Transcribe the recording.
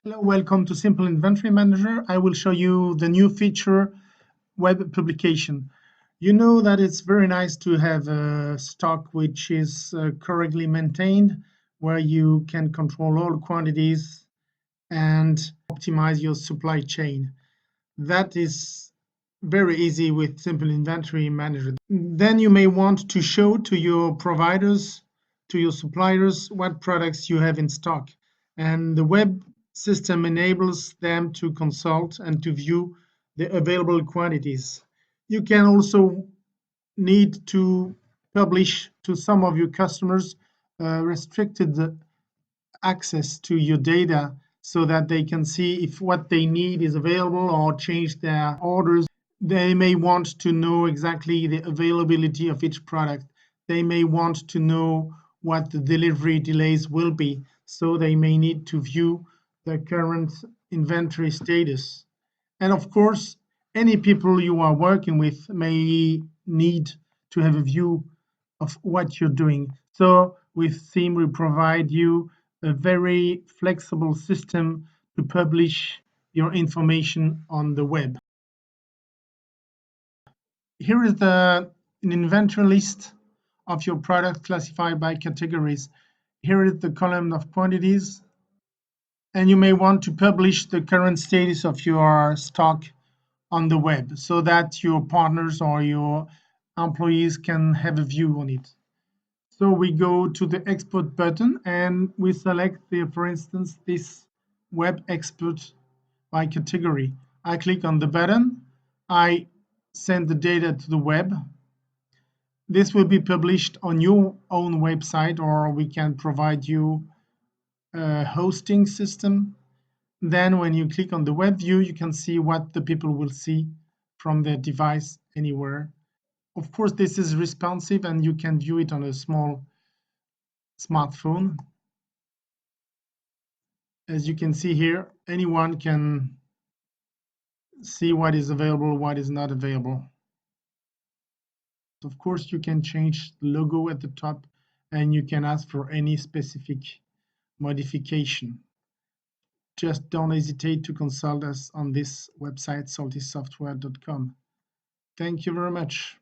Hello, welcome to Simple Inventory Manager. I will show you the new feature, web publication. You know that it's very nice to have a stock which is correctly maintained, where you can control all quantities and optimize your supply chain. That is very easy with Simple Inventory Manager. Then you may want to show to your providers, to your suppliers, what products you have in stock. And the web system enables them to consult and to view the available quantities. You can also need to publish to some of your customers restricted access to your data so that they can see if what they need is available or change their orders. They may want to know exactly the availability of each product. They may want to know what the delivery delays will be, so they may need to view the current inventory status. And of course, any people you are working with may need to have a view of what you're doing. So with Theme, we provide you a very flexible system to publish your information on the web. Here is an inventory list of your product classified by categories. Here is the column of quantities, and you may want to publish the current status of your stock on the web so that your partners or your employees can have a view on it. So we go to the export button and we select for instance, this web export by category. I click on the button. I send the data to the web. This will be published on your own website, or we can provide you a hosting system. Then when you click on the web view, you can see what the people will see from their device anywhere. Of course, this is responsive and you can view it on a small smartphone. As you can see here, anyone can see what is available, what is not available. Of course, you can change the logo at the top and you can ask for any specific modification. Just don't hesitate to consult us on this website, saltysoftware.com. Thank you very much.